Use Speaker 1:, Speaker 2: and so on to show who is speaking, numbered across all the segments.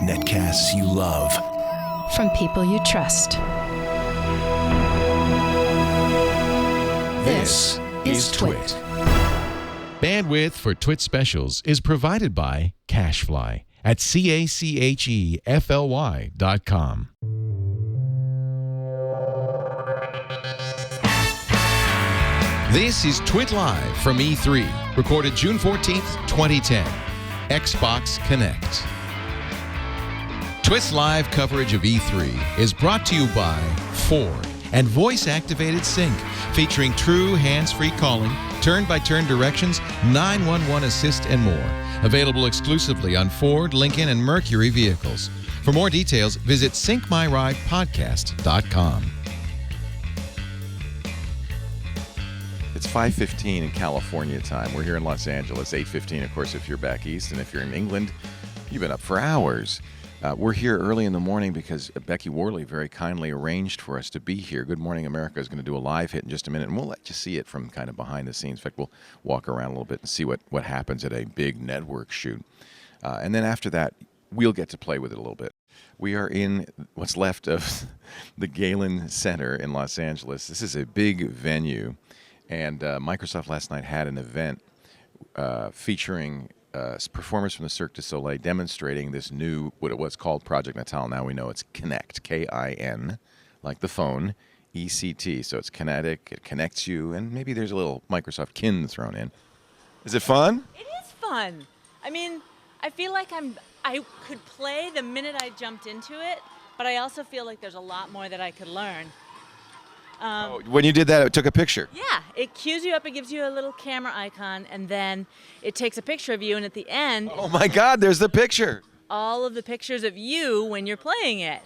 Speaker 1: Netcasts you love.
Speaker 2: From people you trust.
Speaker 1: This is TWiT.
Speaker 3: Bandwidth for TWiT specials is provided by CacheFly at CACHEFLY.com. This is TWiT Live from E3, recorded June 14th, 2010. Xbox Kinect. TWiT's live coverage of E3 is brought to you by Ford and voice-activated sync, featuring true hands-free calling, turn-by-turn directions, 911 assist, and more. Available exclusively on Ford, Lincoln, and Mercury vehicles. For more details, visit syncmyridepodcast.com.
Speaker 4: It's 5:15 in California time. We're here in Los Angeles, 8:15, of course, if you're back east. And if you're in England, you've been up for hours. We're here early in the morning because Becky Worley very kindly arranged for us to be here. Good Morning America is going to do a live hit in just a minute, and we'll let you see it from kind of behind the scenes. In fact, we'll walk around a little bit and see what happens at a big network shoot. And then after that, we'll get to play with it a little bit. We are in what's left of the Galen Center in Los Angeles. This is a big venue, and Microsoft last night had an event featuring performers from the Cirque du Soleil demonstrating this new, what it was called Project Natal. Now we know it's Kinect, K-I-N, like the phone, E-C-T. So it's kinetic, it connects you, and maybe there's a little Microsoft kin thrown in. Is it fun?
Speaker 5: It is fun. I mean, I feel like I could play the minute I jumped into it, but I also feel like there's a lot more that I could learn.
Speaker 4: When you did that, it took a picture.
Speaker 5: Yeah, it cues you up, it gives you a little camera icon, and then it takes a picture of you, and at the end...
Speaker 4: Oh my God, there's the picture.
Speaker 5: All of the pictures of you when you're playing it.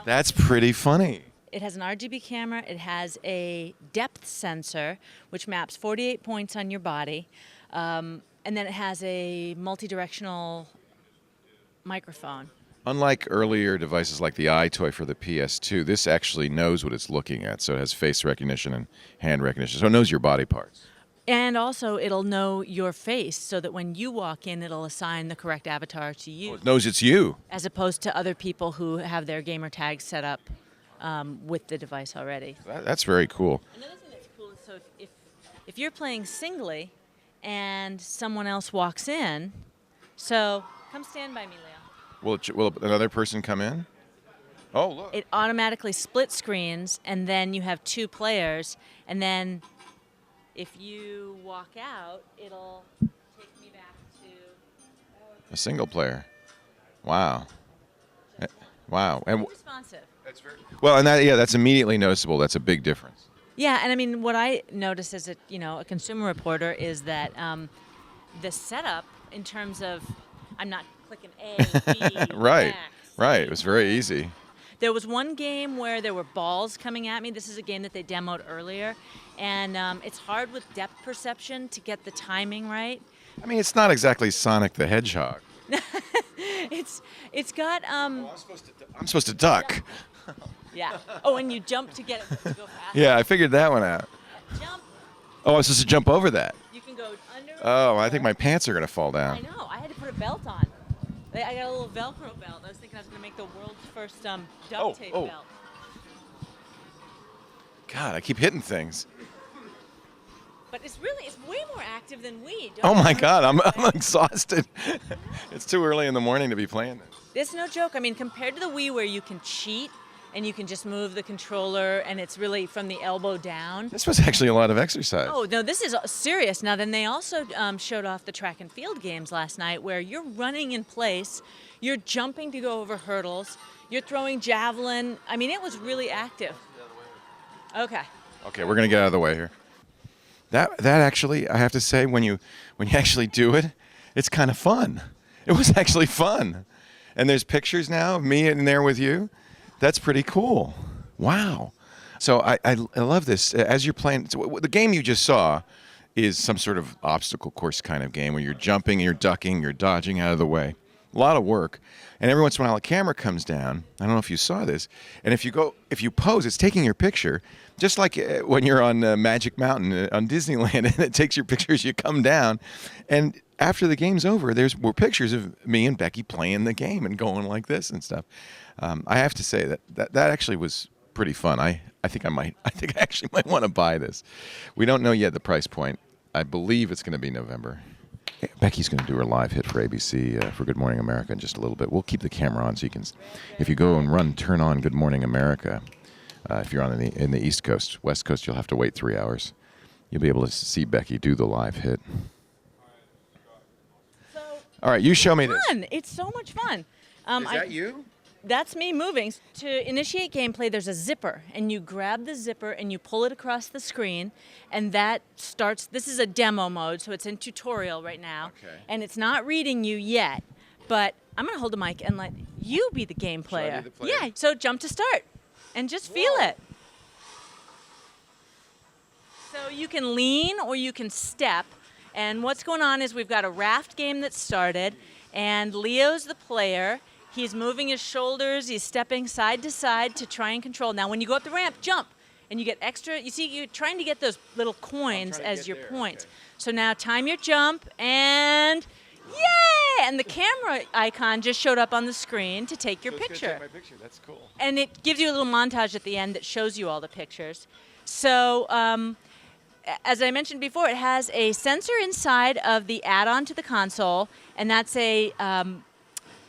Speaker 4: That's pretty funny.
Speaker 5: It has an RGB camera, it has a depth sensor, which maps 48 points on your body, and then it has a multi-directional microphone.
Speaker 4: Unlike earlier devices like the iToy for the PS2, this actually knows what it's looking at. So it has face recognition and hand recognition. So it knows your body parts.
Speaker 5: And also, it'll know your face so that when you walk in, it'll assign the correct avatar to you.
Speaker 4: Oh, it knows it's you.
Speaker 5: As opposed to other people who have their gamer tags set up with the device already.
Speaker 4: That's very cool.
Speaker 5: Another thing that's cool is, so if you're playing singly and someone else walks in, so come stand by me, Leo.
Speaker 4: Will another person come in? Oh, look.
Speaker 5: It automatically split screens, and then you have two players, and then if you walk out, it'll take me back to...
Speaker 4: A single player. Wow. Wow. And
Speaker 5: responsive.
Speaker 4: That's very well, and that's immediately noticeable. That's a big difference.
Speaker 5: Yeah, and I mean, what I noticed as a consumer reporter is that the setup in terms of, I'm not clicking A, B,
Speaker 4: right,
Speaker 5: X,
Speaker 4: right. It was very easy.
Speaker 5: There was one game where there were balls coming at me. This is a game that they demoed earlier, and it's hard with depth perception to get the timing right.
Speaker 4: I mean, it's not exactly Sonic the Hedgehog.
Speaker 5: It's got.
Speaker 4: I'm supposed to duck.
Speaker 5: Yeah. Oh, and you jump to get it to go fast.
Speaker 4: Yeah, I figured that one out.
Speaker 5: Jump.
Speaker 4: Oh, I'm supposed to jump over that.
Speaker 5: You can go under.
Speaker 4: Oh, I think my pants are gonna fall down.
Speaker 5: I know. I had to put a belt on. I got a little Velcro belt. I was thinking I was going to make the world's first duct tape belt.
Speaker 4: God, I keep hitting things.
Speaker 5: But it's way more active than Wii.
Speaker 4: Oh my God, I'm exhausted. It's too early in the morning to be playing this.
Speaker 5: It's no joke. I mean, compared to the Wii where you can cheat and you can just move the controller and it's really from the elbow down.
Speaker 4: This was actually a lot of exercise.
Speaker 5: Oh, no, this is serious. Now, then they also showed off the track and field games last night where you're running in place, you're jumping to go over hurdles, you're throwing javelin. I mean, it was really active. Okay.
Speaker 4: Okay, we're going to get out of the way here. That actually, I have to say, when you actually do it, it's kind of fun. It was actually fun. And there's pictures now of me in there with you. That's pretty cool. Wow. So I love this. As you're playing, so the game you just saw is some sort of obstacle course kind of game where you're jumping, you're ducking, you're dodging out of the way. A lot of work. And every once in a while, a camera comes down. I don't know if you saw this. And if you pose, it's taking your picture, just like when you're on Magic Mountain on Disneyland, and it takes your picture as you come down. And after the game's over, were pictures of me and Becky playing the game and going like this and stuff. I have to say that actually was pretty fun. I think I actually might want to buy this. We don't know yet the price point. I believe it's going to be November. Becky's going to do her live hit for ABC for Good Morning America in just a little bit. We'll keep the camera on so you can, if you go and turn on Good Morning America. If you're on in the East Coast, West Coast, you'll have to wait 3 hours. You'll be able to see Becky do the live hit. All right, you show me this.
Speaker 5: It's so much fun.
Speaker 4: Is that you?
Speaker 5: That's me moving. To initiate gameplay, there's a zipper, and you grab the zipper and you pull it across the screen, and that starts. This is a demo mode, so it's in tutorial right now, and it's not reading you yet. But I'm gonna hold the mic and let you be the game player.
Speaker 4: Shall I be the player?
Speaker 5: Yeah. So jump to start, and just feel it. So you can lean or you can step. And what's going on is we've got a raft game that started, and Leo's the player. He's moving his shoulders. He's stepping side to side to try and control. Now, when you go up the ramp, jump, and you get extra. You see, you're trying to get those little coins as your points. Okay. So now time your jump, and yay! And the camera icon just showed up on the screen to take your picture.
Speaker 4: It's gonna take my picture. That's cool.
Speaker 5: And it gives you a little montage at the end that shows you all the pictures. So, as I mentioned before, it has a sensor inside of the add-on to the console, and that's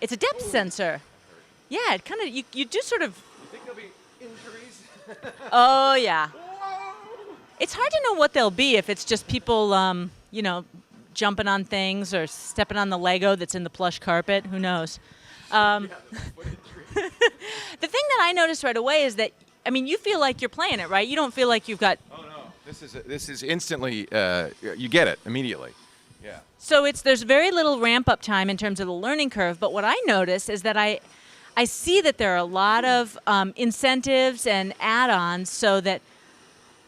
Speaker 5: it's a depth sensor. Yeah, it kind of, you do sort of.
Speaker 4: You think there'll be injuries?
Speaker 5: Oh, yeah.
Speaker 4: Whoa.
Speaker 5: It's hard to know what they'll be if it's just people, jumping on things or stepping on the Lego that's in the plush carpet. Who knows? The thing that I noticed right away is that, you feel like you're playing it, right? You don't feel like you've got.
Speaker 4: Oh, no. This is instantly, you get it immediately. Yeah.
Speaker 5: So there's very little ramp-up time in terms of the learning curve, but what I notice is that I see that there are a lot of incentives and add-ons so that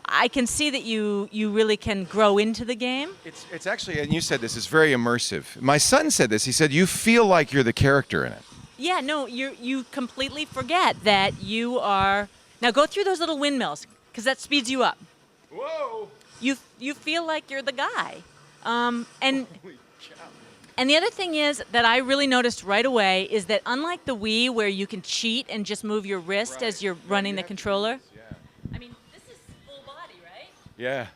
Speaker 5: I can see that you really can grow into the game.
Speaker 4: It's actually, and you said this, is very immersive. My son said this. He said, you feel like you're the character in it.
Speaker 5: Yeah, no, you completely forget that you are. Now go through those little windmills, because that speeds you up.
Speaker 4: Whoa!
Speaker 5: You feel like you're the guy. And the other thing is that I really noticed right away is that unlike the Wii, where you can cheat and just move your wrist as you're running the controller, this is full body, right?
Speaker 4: Yeah.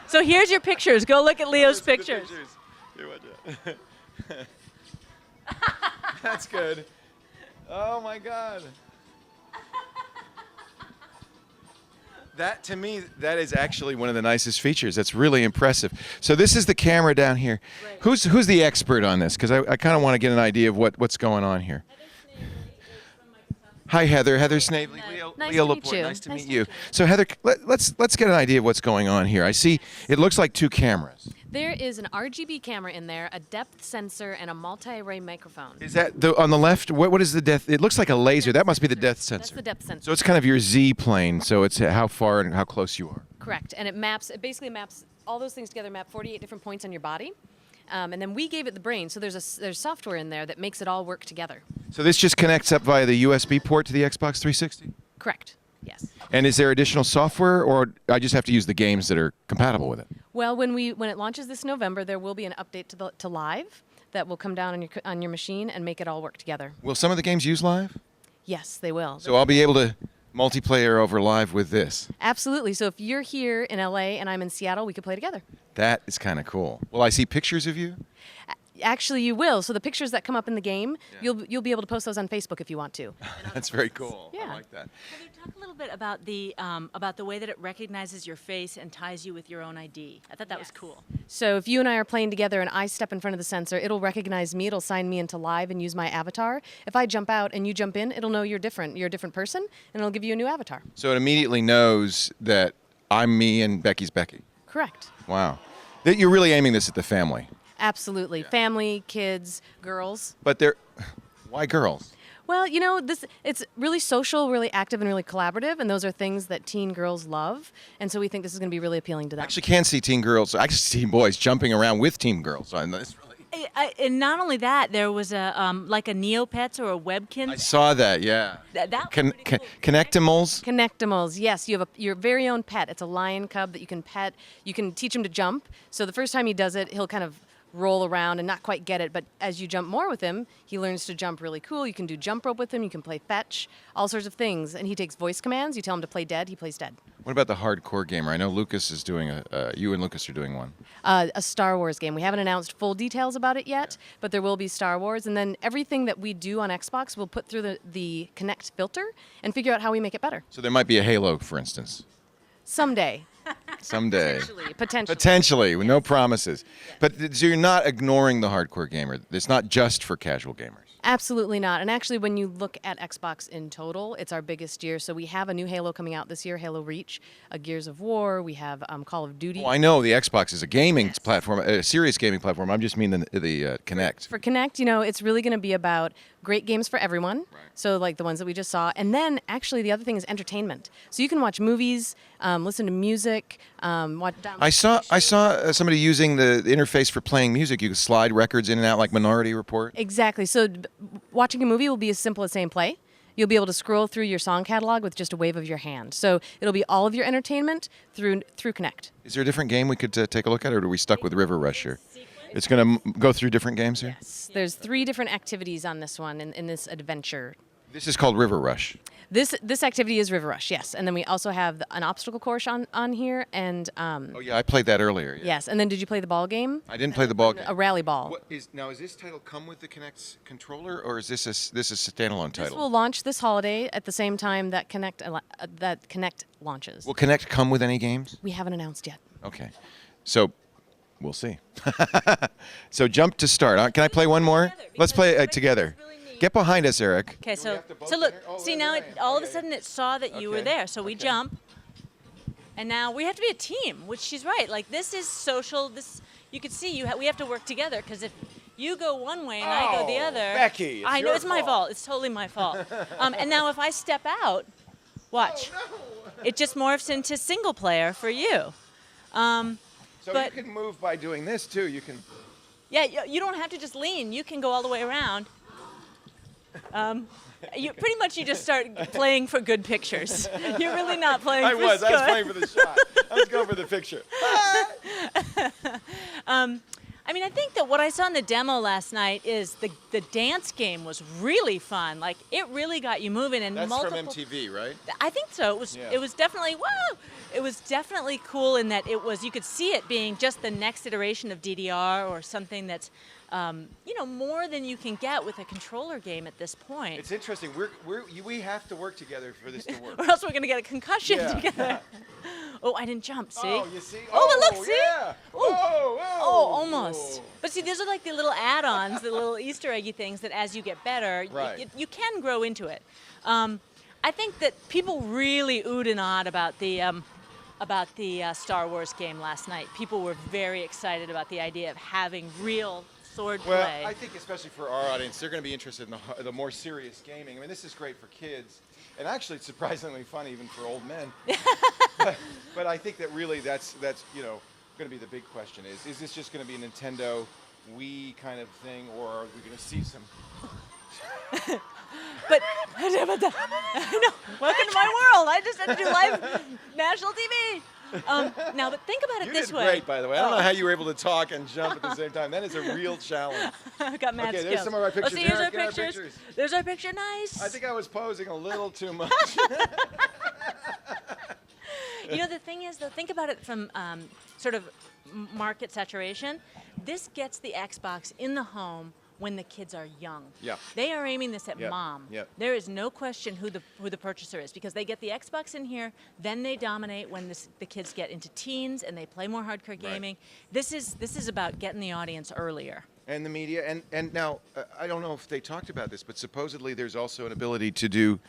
Speaker 5: So here's your pictures. Go look at Leo's pictures.
Speaker 4: Here, watch it. That's good. Oh my God. That, to me, that is actually one of the nicest features. That's really impressive. So this is the camera down here. Right. Who's the expert on this? Because I kind of want to get an idea of what's going on here. Hi, Heather. Heather Snavely. Leo Laporte. Nice to meet you. So, Heather, let's get an idea of what's going on here. I see it looks like two cameras.
Speaker 1: There is an RGB camera in there, a depth sensor, and a multi-array microphone.
Speaker 4: Is that on the left? What is the depth? It looks like a laser. That must be the depth sensor.
Speaker 1: That's the depth sensor.
Speaker 4: So it's kind of your Z plane. So it's how far and how close you are.
Speaker 1: Correct. And it basically maps all those things together, map 48 different points on your body. And then we gave it the brain, so there's software in there that makes it all work together.
Speaker 4: So this just connects up via the USB port to the Xbox 360?
Speaker 1: Correct. Yes.
Speaker 4: And is there additional software, or I just have to use the games that are compatible with it?
Speaker 1: Well, when it launches this November, there will be an update to Live that will come down on your machine and make it all work together.
Speaker 4: Will some of the games use Live?
Speaker 1: Yes, they will.
Speaker 4: So I'll be able to multiplayer over Live with this?
Speaker 1: Absolutely. So if you're here in LA and I'm in Seattle, we could play together.
Speaker 4: That is kind of cool. Will I see pictures of you?
Speaker 1: Actually, you will. So the pictures that come up in the game, you'll be able to post those on Facebook if you want to.
Speaker 4: That's very cool.
Speaker 1: Yeah.
Speaker 4: I like that.
Speaker 5: Heather, talk a little bit about the way that it recognizes your face and ties you with your own ID. I thought that was cool.
Speaker 1: So if you and I are playing together and I step in front of the sensor, it'll recognize me. It'll sign me into Live and use my avatar. If I jump out and you jump in, it'll know you're different. You're a different person, and it'll give you a new avatar.
Speaker 4: So it immediately knows that I'm me and Becky's Becky.
Speaker 1: Correct.
Speaker 4: Wow. That you're really aiming this at the family.
Speaker 1: Absolutely. Yeah. Family, kids, girls.
Speaker 4: But why girls?
Speaker 1: Well, it's really social, really active, and really collaborative, and those are things that teen girls love, and so we think this is going to be really appealing to them.
Speaker 4: I actually can see teen girls, I can see teen boys jumping around with teen girls on this.
Speaker 5: And not only that, there was a like a Neopets or a Webkins.
Speaker 4: I saw that, yeah.
Speaker 5: That was pretty cool.
Speaker 4: Connectimals?
Speaker 1: Connectimals, yes. You have your very own pet. It's a lion cub that you can pet. You can teach him to jump. So the first time he does it, he'll kind of roll around and not quite get it. But as you jump more with him, he learns to jump really cool. You can do jump rope with him. You can play fetch, all sorts of things. And he takes voice commands. You tell him to play dead, he plays dead.
Speaker 4: What about the hardcore gamer? I know Lucas is doing you and Lucas are doing one.
Speaker 1: A Star Wars game. We haven't announced full details about it yet, but there will be Star Wars. And then everything that we do on Xbox, we'll put through the Kinect filter and figure out how we make it better.
Speaker 4: So there might be a Halo, for instance.
Speaker 1: Someday.
Speaker 4: Someday.
Speaker 1: Potentially.
Speaker 4: Potentially, with no promises. But so you're not ignoring the hardcore gamer. It's not just for casual gamers.
Speaker 1: Absolutely not. And actually, when you look at Xbox in total, it's our biggest year. So we have a new Halo coming out this year, Halo Reach, Gears of War. We have Call of Duty.
Speaker 4: Well, I know the Xbox is a gaming platform, a serious gaming platform. I'm just mean the Kinect.
Speaker 1: For Kinect, it's really going to be about great games for everyone. Right. So like the ones that we just saw. And then actually the other thing is entertainment. So you can watch movies, listen to music, watch.
Speaker 4: I saw somebody using the interface for playing music. You can slide records in and out like Minority Report.
Speaker 1: Exactly. So watching a movie will be as simple as saying play. You'll be able to scroll through your song catalog with just a wave of your hand. So it'll be all of your entertainment through Kinect.
Speaker 4: Is there a different game we could take a look at, or are we stuck with River Rush here? It's going to go through different games here?
Speaker 1: Yes. There's 3 different activities on this one, in this adventure.
Speaker 4: This is called River Rush.
Speaker 1: This activity is River Rush, yes. And then we also have an obstacle course on here. And
Speaker 4: oh, yeah, I played that earlier. Yeah.
Speaker 1: Yes. And then did you play the ball game?
Speaker 4: I didn't play the ball game.
Speaker 1: A rally ball.
Speaker 4: Is this title come with the Kinect's controller, or is this a standalone title?
Speaker 1: This will launch this holiday at the same time that Kinect launches.
Speaker 4: Will Kinect come with any games?
Speaker 1: We haven't announced yet.
Speaker 4: Okay. So we'll see. So jump to start. Can I play one more? Let's play it together. Get behind us, Eric.
Speaker 5: Okay, so look, see now all of a sudden it saw that you were there, so we jump, and now we have to be a team, which she's right. Like this is social. This you can see we have to work together because if you go one way and I go the other,
Speaker 4: Becky,
Speaker 5: I know it's my fault. It's totally my fault. And now if I step out, watch, it just morphs into single player for you.
Speaker 4: So you can move by doing this too. You can.
Speaker 5: Yeah, you don't have to just lean. You can go all the way around. You just start playing for good pictures. You're really not playing for
Speaker 4: I was playing for the shot. I was going for the picture.
Speaker 5: I think that what I saw in the demo last night is the dance game was really fun. Like it really got you moving and
Speaker 4: That's
Speaker 5: multiple.
Speaker 4: from MTV, right?
Speaker 5: I think so. It was definitely It was definitely cool in that you could see it being just the next iteration of DDR or something that's more than you can get with a controller game at this point.
Speaker 4: It's interesting. We have to work together for this to work.
Speaker 5: Or else we're going to get a concussion together. Oh, I didn't jump, see?
Speaker 4: Oh, you see?
Speaker 5: Oh, but look, see?
Speaker 4: Yeah.
Speaker 5: Oh, almost. But see, those are like the little add-ons, the little Easter eggy things that as you get better, you can grow into it. I think that people really oohed and awed about the Star Wars game last night. People were very excited about the idea of having real sword play.
Speaker 4: Well, I think especially for our audience, they're going to be interested in the more serious gaming. I mean, this is great for kids, and actually it's surprisingly fun even for old men. but I think that really that's going to be the big question is this just going to be a Nintendo Wii kind of thing, or are we going to see some...
Speaker 5: But I know. Welcome to my world. I just had to do live national TV. Now, but think about it this way.
Speaker 4: You did great, by the way. I don't know how you were able to talk and jump at the same time. That is a real challenge.
Speaker 5: I've got mad skills.
Speaker 4: There's some of our pictures.
Speaker 5: Here's our pictures. There's our picture. Nice.
Speaker 4: I think I was posing a little too much.
Speaker 5: The thing is, though, think about it from sort of market saturation. This gets the Xbox in the home when the kids are young.
Speaker 4: Yeah.
Speaker 5: They are aiming this at mom.
Speaker 4: Yep.
Speaker 5: There is no question who the purchaser is because they get the Xbox in here, then they dominate when the kids get into teens and they play more hardcore gaming. Right. This is about getting the audience earlier.
Speaker 4: And the media, and now, I don't know if they talked about this, but supposedly there's also an ability to do...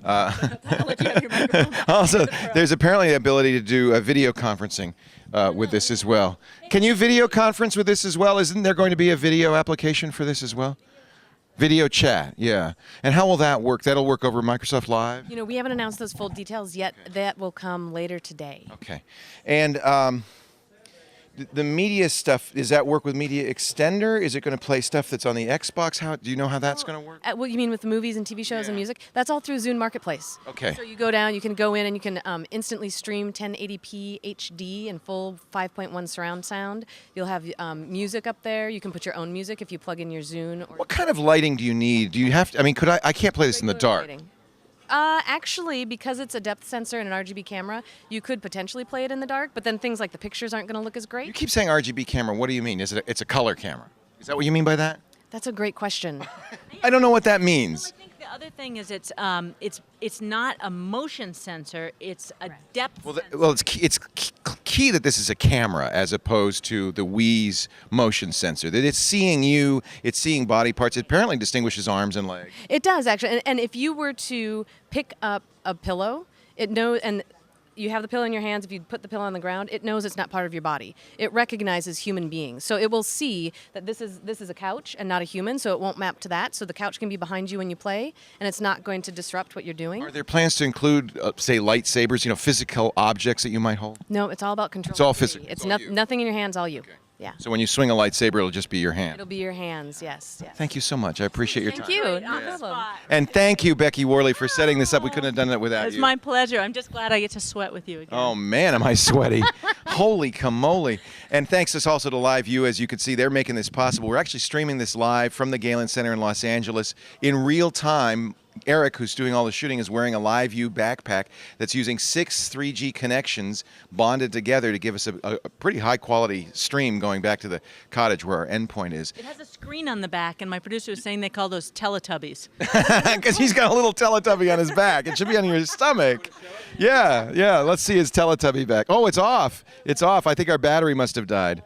Speaker 5: I'll let you have your microphone back.
Speaker 4: Also, there's apparently an ability to do video conferencing with this as well. Can you video conference with this as well? Isn't there going to be a video application for this as well? Video chat, yeah. And how will that work? That'll work over Microsoft Live?
Speaker 1: You know, we haven't announced those full details yet. That will come later today.
Speaker 4: Okay. And the media stuff, does that work with Media Extender? Is it going to play stuff that's on the Xbox? How do you know how that's going to work?
Speaker 1: What you mean with the movies and TV shows and music? That's all through Zune Marketplace.
Speaker 4: Okay.
Speaker 1: So you go down, you can go in and you can instantly stream 1080p HD and full 5.1 surround sound. You'll have music up there. You can put your own music if you plug in your Zune. Or
Speaker 4: What kind of lighting do you need? Do you have to, I mean, I can't play this in the
Speaker 1: regular
Speaker 4: dark.
Speaker 1: lighting. Actually, because it's a depth sensor and an RGB camera, you could potentially play it in the dark, but then things like the pictures aren't going to look as
Speaker 4: You
Speaker 1: great.
Speaker 4: keep saying RGB camera. What do you mean? It's a color camera? Is that what you mean by that?
Speaker 1: That's a great question.
Speaker 4: I don't know what that
Speaker 5: Well,
Speaker 4: means.
Speaker 5: I think the other thing is it's not a motion sensor; it's a depth sensor.
Speaker 4: Well, it's key that this is a camera as opposed to the Wii's motion sensor. That it's seeing you, it's seeing body parts. It apparently distinguishes arms and legs.
Speaker 1: It does, actually. And if you were to pick up a pillow, it knows, and you have the pillow in your hands, if you put the pillow on the ground, it knows it's not part of your body. It recognizes human beings. So it will see that this is a couch and not a human, so it won't map to that. So the couch can be behind you when you play, and it's not going to disrupt what you're doing.
Speaker 4: Are there plans to include, say, lightsabers, physical objects that you might hold?
Speaker 1: No, it's all about control.
Speaker 4: It's all physical.
Speaker 1: It's
Speaker 4: It's all you.
Speaker 1: nothing in your hands, all you. Yeah.
Speaker 4: So when you swing a lightsaber, it'll just be your hand.
Speaker 1: It'll be your hands, yes.
Speaker 4: Thank you so much. I appreciate your
Speaker 1: Thank
Speaker 4: time.
Speaker 1: you.
Speaker 5: Right
Speaker 1: No
Speaker 5: on the
Speaker 1: problem.
Speaker 5: spot.
Speaker 4: And thank you, Becky Worley, for setting this up. We couldn't have done it without
Speaker 5: It's
Speaker 4: you.
Speaker 5: my pleasure. I'm just glad I get to sweat with you again.
Speaker 4: Oh, man, am I sweaty. Holy camole. And thanks also to Live View. As you can see, they're making this possible. We're actually streaming this live from the Galen Center in Los Angeles in real time. Eric, who's doing all the shooting, is wearing a Live View backpack that's using 6 3G connections bonded together to give us a pretty high-quality stream going back to the cottage where our endpoint is.
Speaker 5: It has a screen on the back, and my producer was saying they call those Teletubbies.
Speaker 4: Because he's got a little Teletubby on his back. It should be on your stomach. Yeah. Let's see his Teletubby back. Oh, it's off. It's off. I think our battery must have died.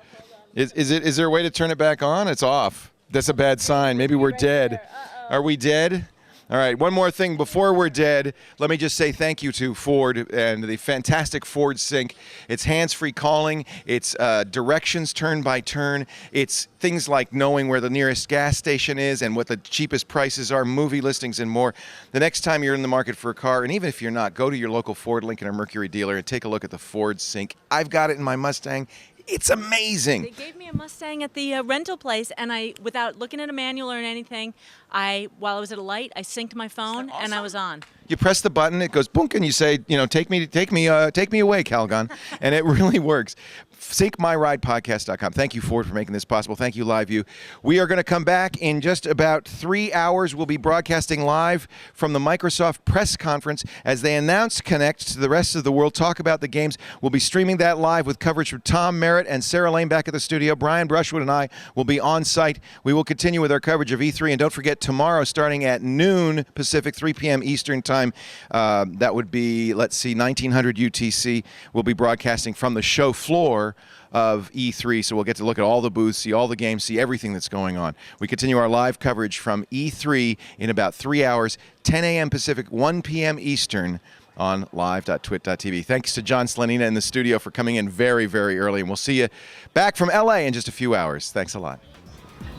Speaker 4: Is there a way to turn it back on? It's off. That's a bad sign. Maybe we're dead. Are we dead? All right, one more thing before we're dead. Let me just say thank you to Ford and the fantastic Ford Sync. It's hands-free calling. It's directions turn by turn. It's things like knowing where the nearest gas station is and what the cheapest prices are, movie listings, and more. The next time you're in the market for a car, and even if you're not, go to your local Ford, Lincoln, or Mercury dealer and take a look at the Ford Sync. I've got it in my Mustang. It's amazing.
Speaker 5: They gave me a Mustang at the rental place, and without looking at a manual or anything, while I was at a light, I synced my phone, and I was on.
Speaker 4: You press the button, it goes boonk, and you say, take me away, Calgon, and it really works. SyncMyRidePodcast.com. Thank you, Ford, for making this possible. Thank you, Live View. We are going to come back in just about 3 hours. We'll be broadcasting live from the Microsoft press conference as they announce Kinect to the rest of the world, talk about the games. We'll be streaming that live with coverage from Tom Merritt and Sarah Lane back at the studio. Brian Brushwood and I will be on site. We will continue with our coverage of E3, and don't forget, tomorrow, starting at noon Pacific, 3 p.m. Eastern Time, that would be, 1900 UTC, we'll be broadcasting from the show floor of E3, so we'll get to look at all the booths, see all the games, see everything that's going on. We continue our live coverage from E3 in about 3 hours, 10 a.m. Pacific, 1 p.m. Eastern on live.twit.tv. Thanks to John Slanina in the studio for coming in very, very early, and we'll see you back from LA in just a few hours. Thanks a lot.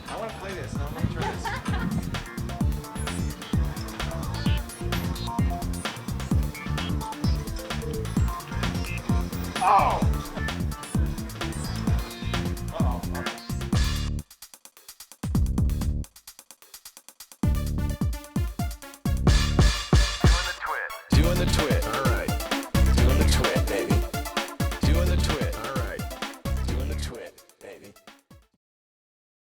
Speaker 4: I want to play this. No, I'm going to try this. Oh!